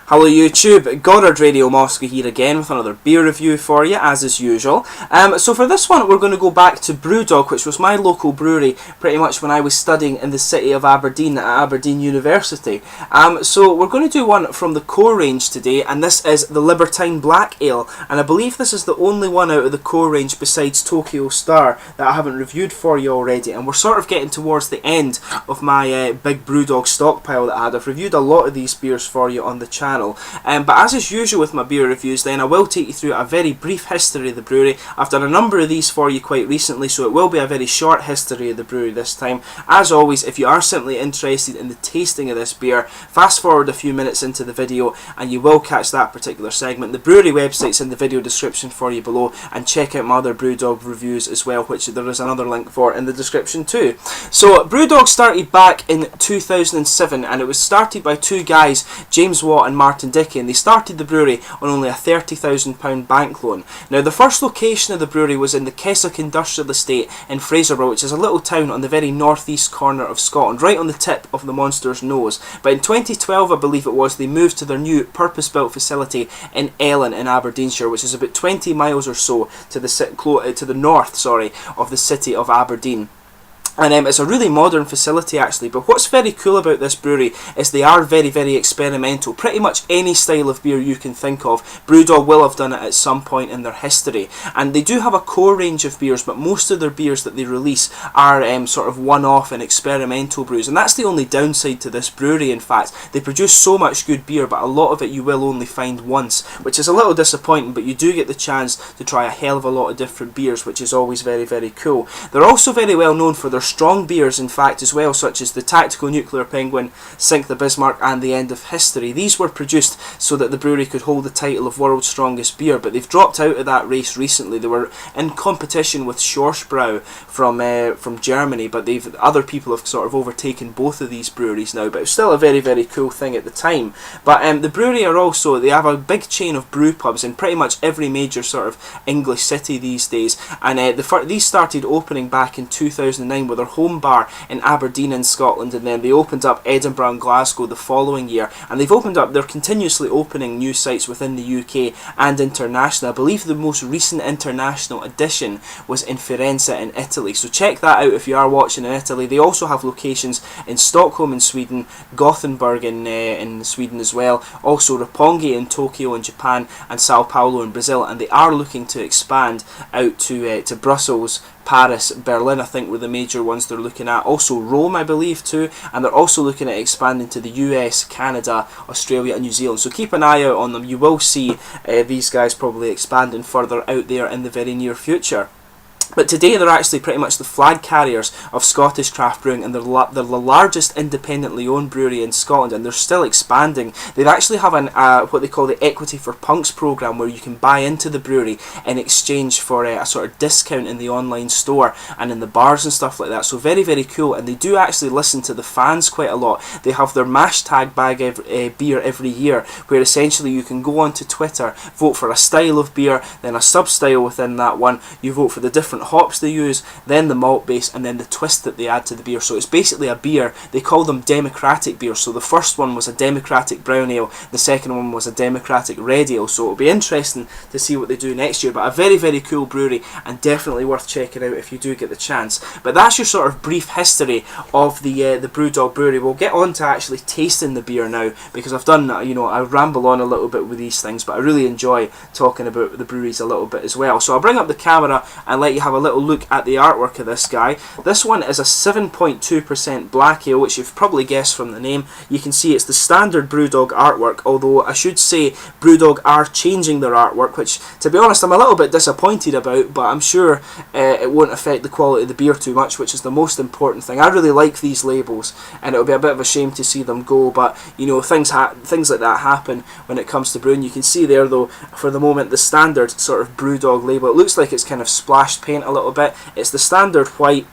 Hello YouTube, Goddard Radio Moscow here again with another beer review for you, as is usual. So for this one we're going to go back to Brewdog, which was my local brewery pretty much when I was studying in the city of Aberdeen at Aberdeen University. So we're going to do one from the core range today, and this is the Libertine Black Ale, and I believe this is the only one out of the core range besides Tokyo Star that I haven't reviewed for you already, and we're sort of getting towards the end of my big Brewdog stockpile that I had. I've reviewed a lot of these beers for you on the channel. But as is usual with my beer reviews, then I will take you through a very brief history of the brewery. I've done a number of these for you quite recently, so it will be a very short history of the brewery this time. As always, if you are simply interested in the tasting of this beer, fast forward a few minutes into the video and you will catch that particular segment. The brewery website's in the video description for you below, and check out my other Brewdog reviews as well, which there is another link for in the description too. So Brewdog started back in 2007, and it was started by two guys, James Watt and Martin Dickey, and they started the brewery on only a £30,000 bank loan. Now the first location of the brewery was in the Keswick Industrial Estate in Fraserburgh, which is a little town on the very northeast corner of Scotland, right on the tip of the monster's nose. But in 2012, I believe it was, they moved to their new purpose-built facility in Ellon in Aberdeenshire, which is about 20 miles or so to the north of the city of Aberdeen. And it's a really modern facility actually, but what's very cool about this brewery is they are very, very experimental. Pretty much any style of beer you can think of, Brewdog will have done it at some point in their history. And they do have a core range of beers, but most of their beers that they release are sort of one-off and experimental brews. And that's the only downside to this brewery, in fact. They produce so much good beer, but a lot of it you will only find once, which is a little disappointing, but you do get the chance to try a hell of a lot of different beers, which is always very, very cool. They're also very well known for their strong beers, in fact, as well, such as the Tactical Nuclear Penguin, Sink the Bismarck and the End of History. These were produced so that the brewery could hold the title of World's Strongest Beer, but they've dropped out of that race recently. They were in competition with Schorschbrau from Germany, but other people have sort of overtaken both of these breweries now, but it was still a very, very cool thing at the time. But the brewery they have a big chain of brew pubs in pretty much every major sort of English city these days, and these started opening back in 2009 with their home bar in Aberdeen in Scotland, and then they opened up Edinburgh and Glasgow the following year, and they're continuously opening new sites within the UK and international. I believe the most recent international edition was in Firenze in Italy, so check that out if you are watching in Italy. They also have locations in Stockholm in Sweden, Gothenburg in Sweden as well, also Roppongi in Tokyo in Japan, and Sao Paulo in Brazil, and they are looking to expand out to Brussels, Paris, Berlin, I think were the major ones they're looking at. Also Rome, I believe, too. And they're also looking at expanding to the US, Canada, Australia and New Zealand. So keep an eye out on them. You will see these guys probably expanding further out there in the very near future. But today they're actually pretty much the flag carriers of Scottish craft brewing, and they're the largest independently owned brewery in Scotland, and they're still expanding. They actually have what they call the Equity for Punks program, where you can buy into the brewery in exchange for a sort of discount in the online store and in the bars and stuff like that. So very, very cool, and they do actually listen to the fans quite a lot. They have their mash tag beer every year, where essentially you can go onto Twitter, vote for a style of beer, then a sub-style within that one, you vote for the different hops they use, then the malt base, and then the twist that they add to the beer. So it's basically a beer. They call them democratic beers. So the first one was a democratic brown ale, the second one was a democratic red ale. So it'll be interesting to see what they do next year. But a very, very cool brewery, and definitely worth checking out if you do get the chance. But that's your sort of brief history of the Brewdog brewery. We'll get on to actually tasting the beer now, because I've done, I ramble on a little bit with these things, but I really enjoy talking about the breweries a little bit as well. So I'll bring up the camera and let you have a little look at the artwork of this guy. This one is a 7.2% black ale, which you've probably guessed from the name. You can see it's the standard Brewdog artwork, although I should say Brewdog are changing their artwork, which to be honest I'm a little bit disappointed about, but I'm sure it won't affect the quality of the beer too much, which is the most important thing. I really like these labels, and it'll be a bit of a shame to see them go, but things like that happen when it comes to brewing. You can see there though, for the moment, the standard sort of Brewdog label. It looks like it's kind of splashed paint a little bit. It's the standard white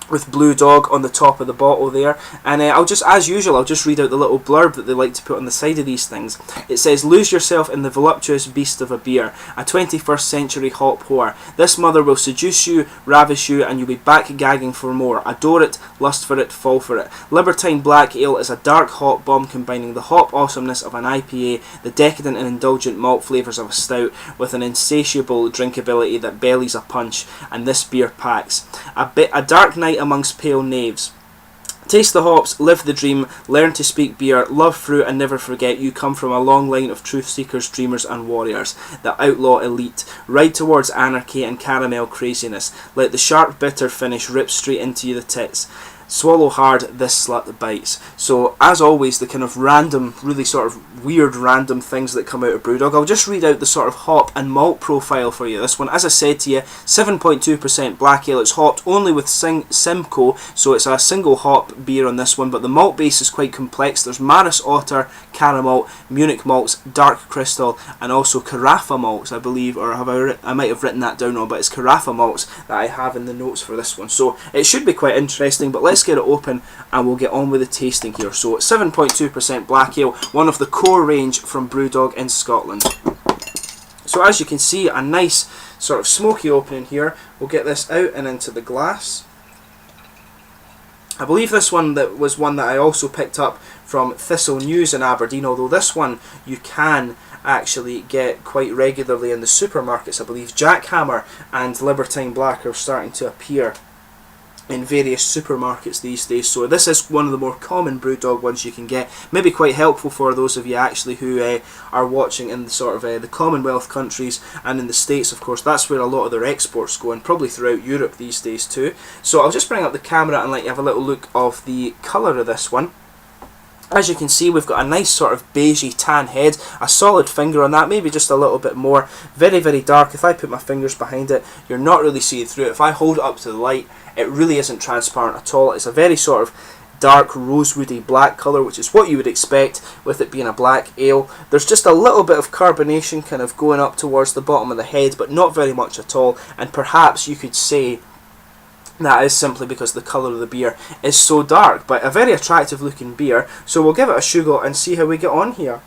with Brewdog on the top of the bottle there, and I'll just, as usual, I'll just read out the little blurb that they like to put on the side of these things. It says, "Lose yourself in the voluptuous beast of a beer, a 21st century hop whore. This mother will seduce you, ravish you, and you'll be back gagging for more. Adore it, lust for it, fall for it. Libertine Black Ale is a dark hop bomb combining the hop awesomeness of an IPA, the decadent and indulgent malt flavours of a stout, with an insatiable drinkability that bellies a punch, and this beer packs. A dark night amongst pale knaves. Taste the hops, live the dream, learn to speak beer, love fruit, and never forget you come from a long line of truth seekers, dreamers, and warriors. The outlaw elite. Ride towards anarchy and caramel craziness. Let the sharp bitter finish rip straight into the tits. Swallow hard, this slut bites." So, as always, the kind of random, really sort of weird random things that come out of Brewdog. I'll just read out the sort of hop and malt profile for you. This one, as I said to you, 7.2% black ale. It's hopped only with Simcoe, so it's a single hop beer on this one, but the malt base is quite complex. There's Maris Otter, Caramalt, Munich malts, Dark Crystal, and also Carafa malts, I believe, or I might have written that down wrong, but it's Carafa malts that I have in the notes for this one. So, it should be quite interesting, but let's get it open and we'll get on with the tasting here. So 7.2% black ale, one of the core range from Brewdog in Scotland. So as you can see, a nice sort of smoky opening here. We'll get this out and into the glass. I believe this one that was one that I also picked up from Thistle News in Aberdeen, although this one you can actually get quite regularly in the supermarkets. I believe Jackhammer and Libertine Black are starting to appear in various supermarkets these days, so this is one of the more common Brewdog ones you can get. Maybe quite helpful for those of you actually who are watching in the sort of the Commonwealth countries and in the States, of course. That's where a lot of their exports go, and probably throughout Europe these days too. So I'll just bring up the camera and let you have a little look of the colour of this one. As you can see, we've got a nice sort of beigey tan head, a solid finger on that, maybe just a little bit more. Very, very dark. If I put my fingers behind it, you're not really seeing through it. If I hold it up to the light, it really isn't transparent at all. It's a very sort of dark rosewoody black colour, which is what you would expect with it being a black ale. There's just a little bit of carbonation kind of going up towards the bottom of the head, but not very much at all, and perhaps you could say that is simply because the colour of the beer is so dark, but a very attractive looking beer. So we'll give it a shuggle and see how we get on here.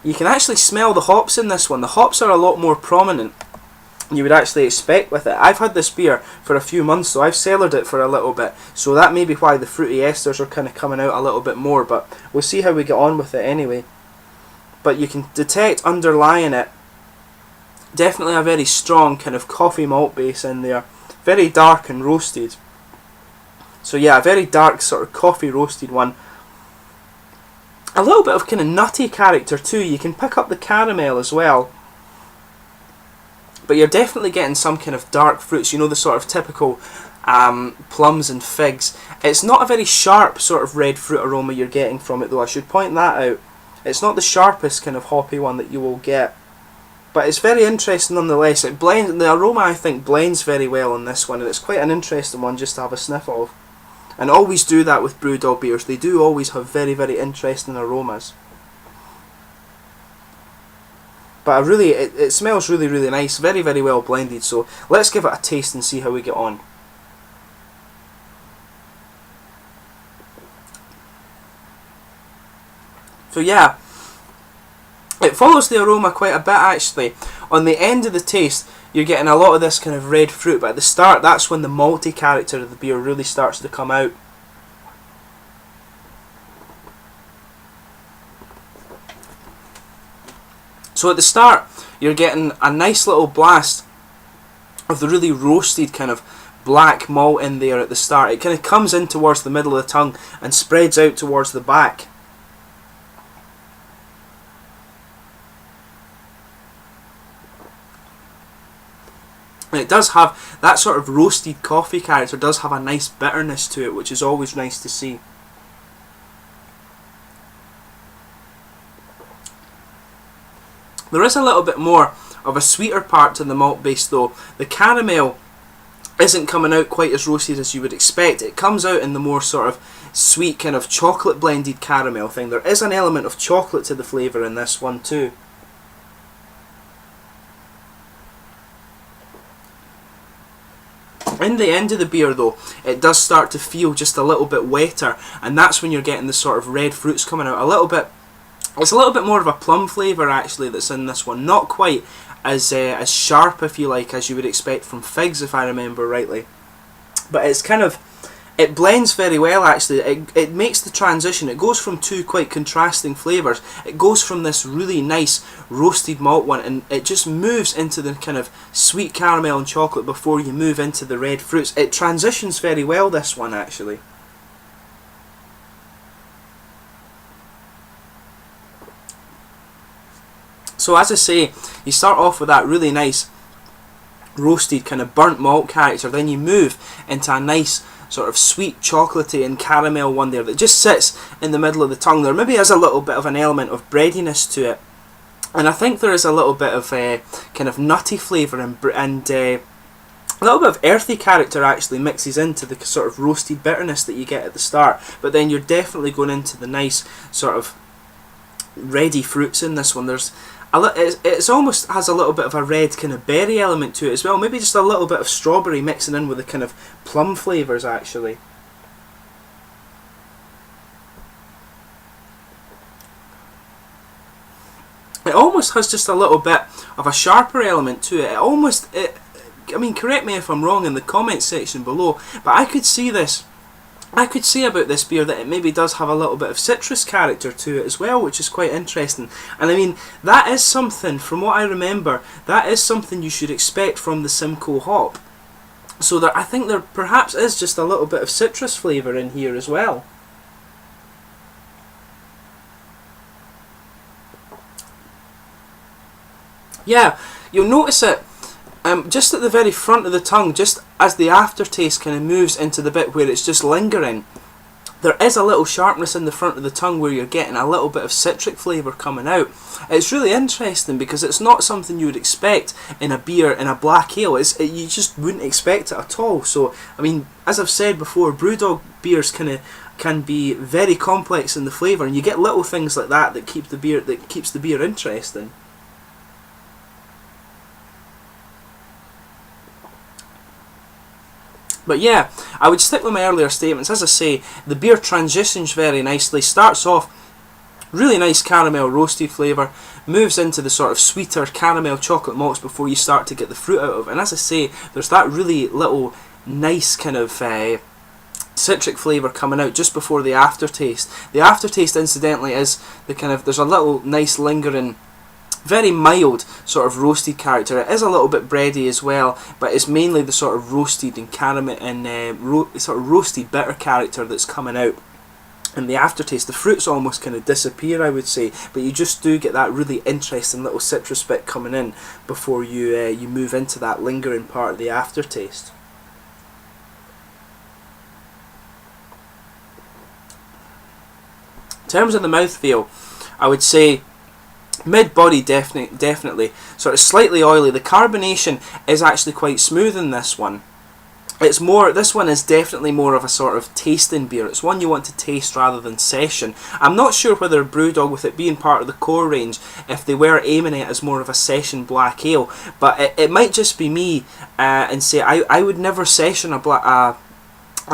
You can actually smell the hops in this one. The hops are a lot more prominent than you would actually expect with it. I've had this beer for a few months, so I've cellared it for a little bit, so that may be why the fruity esters are kind of coming out a little bit more, but we'll see how we get on with it anyway. But you can detect underlying it definitely a very strong kind of coffee malt base in there. Very dark and roasted. So yeah, a very dark sort of coffee roasted one. A little bit of kind of nutty character too. You can pick up the caramel as well. But you're definitely getting some kind of dark fruits. You know, the sort of typical plums and figs. It's not a very sharp sort of red fruit aroma you're getting from it though. I should point that out. It's not the sharpest kind of hoppy one that you will get. But it's very interesting nonetheless. It blends, the aroma I think blends very well on this one, and it's quite an interesting one just to have a sniff of. And always do that with Brewdog beers. They do always have very, very interesting aromas. But it smells really, really nice. Very, very well blended. So let's give it a taste and see how we get on. So yeah, it follows the aroma quite a bit actually. On the end of the taste, you're getting a lot of this kind of red fruit, but at the start, that's when the malty character of the beer really starts to come out. So at the start, you're getting a nice little blast of the really roasted kind of black malt in there at the start. It kind of comes in towards the middle of the tongue and spreads out towards the back. And it does have that sort of roasted coffee character, does have a nice bitterness to it, which is always nice to see. There is a little bit more of a sweeter part to the malt base though. The caramel isn't coming out quite as roasted as you would expect. It comes out in the more sort of sweet kind of chocolate blended caramel thing. There is an element of chocolate to the flavour in this one too. In the end of the beer though, it does start to feel just a little bit wetter, and that's when you're getting the sort of red fruits coming out a little bit. It's a little bit more of a plum flavour actually that's in this one, not quite as sharp, if you like, as you would expect from figs, if I remember rightly. But it's kind of, it blends very well actually. It makes the transition. It goes from two quite contrasting flavours. It goes from this really nice roasted malt one, and it just moves into the kind of sweet caramel and chocolate before you move into the red fruits. It transitions very well, this one actually. So as I say, you start off with that really nice roasted kind of burnt malt character, then you move into a nice sort of sweet chocolatey and caramel one there that just sits in the middle of the tongue. There maybe is a little bit of an element of breadiness to it, and I think there is a little bit of kind of nutty flavour and a little bit of earthy character actually mixes into the sort of roasted bitterness that you get at the start, but then you're definitely going into the nice sort of ready fruits in this one. It's almost has a little bit of a red kind of berry element to it as well. Maybe just a little bit of strawberry mixing in with the kind of plum flavours actually. It almost has just a little bit of a sharper element to it. I mean, correct me if I'm wrong in the comments section below, but I could see about this beer that it maybe does have a little bit of citrus character to it as well, which is quite interesting. And I mean, that is something, from what I remember, that is something you should expect from the Simcoe hop. So I think there perhaps is just a little bit of citrus flavour in here as well. Yeah, you'll notice it just at the very front of the tongue, just as the aftertaste kind of moves into the bit where it's just lingering. There is a little sharpness in the front of the tongue where you're getting a little bit of citric flavour coming out. It's really interesting because it's not something you would expect in a beer, in a black ale. You just wouldn't expect it at all. So, I mean, as I've said before, Brewdog beers can be very complex in the flavour, and you get little things like that keeps the beer interesting. But yeah, I would stick with my earlier statements. As I say, the beer transitions very nicely. Starts off really nice caramel roasted flavour, moves into the sort of sweeter caramel chocolate malts before you start to get the fruit out of it. And as I say, there's that really little nice kind of citric flavour coming out just before the aftertaste. The aftertaste, incidentally, is the kind of, there's a little nice lingering, very mild sort of roasted character. It is a little bit bready as well, but it's mainly the sort of roasted and caramel and sort of roasted bitter character that's coming out. And the aftertaste, the fruits almost kind of disappear, I would say, but you just do get that really interesting little citrus bit coming in before you move into that lingering part of the aftertaste. In terms of the mouthfeel, I would say mid-body definitely, sort of slightly oily. The carbonation is actually quite smooth in this one. This one is definitely more of a sort of tasting beer. It's one you want to taste rather than session. I'm not sure whether Brewdog, with it being part of the core range, if they were aiming it as more of a session black ale, but it might just be me and say I would never session a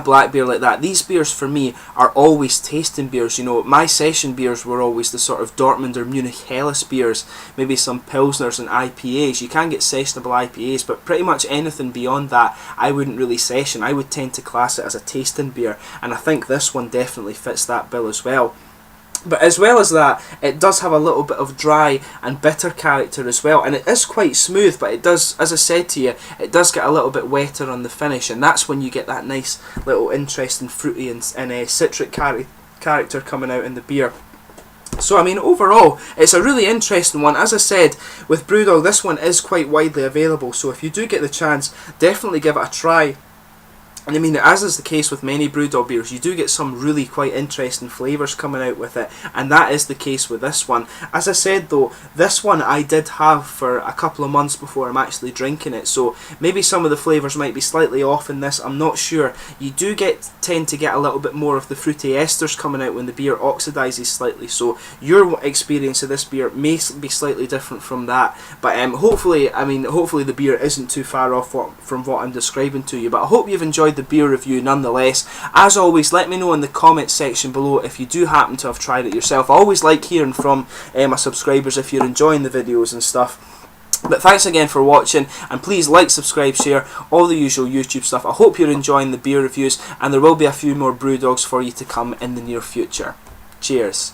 black beer like that. These beers for me are always tasting beers. You know, my session beers were always the sort of Dortmund or Munich Helles beers, maybe some Pilsners and IPAs. You can get sessionable IPAs, but pretty much anything beyond that I wouldn't really session. I would tend to class it as a tasting beer, and I think this one definitely fits that bill as well. But as well as that, it does have a little bit of dry and bitter character as well, and it is quite smooth, but it does, as I said to you, it does get a little bit wetter on the finish, and that's when you get that nice little interesting fruity and citric character coming out in the beer. So I mean, overall, it's a really interesting one. As I said, with Brewdog, this one is quite widely available, so if you do get the chance, definitely give it a try. And I mean, as is the case with many Brewdog beers, you do get some really quite interesting flavours coming out with it, and that is the case with this one. As I said though, this one I did have for a couple of months before I'm actually drinking it, so maybe some of the flavours might be slightly off in this, I'm not sure. You do tend to get a little bit more of the fruity esters coming out when the beer oxidises slightly, so your experience of this beer may be slightly different from that, but hopefully the beer isn't too far off from what I'm describing to you. But I hope you've enjoyed the beer review nonetheless. As always, let me know in the comments section below if you do happen to have tried it yourself. I always like hearing from my subscribers if you're enjoying the videos and stuff. But thanks again for watching, and please like, subscribe, share, all the usual YouTube stuff. I hope you're enjoying the beer reviews, and there will be a few more Brewdogs for you to come in the near future. Cheers.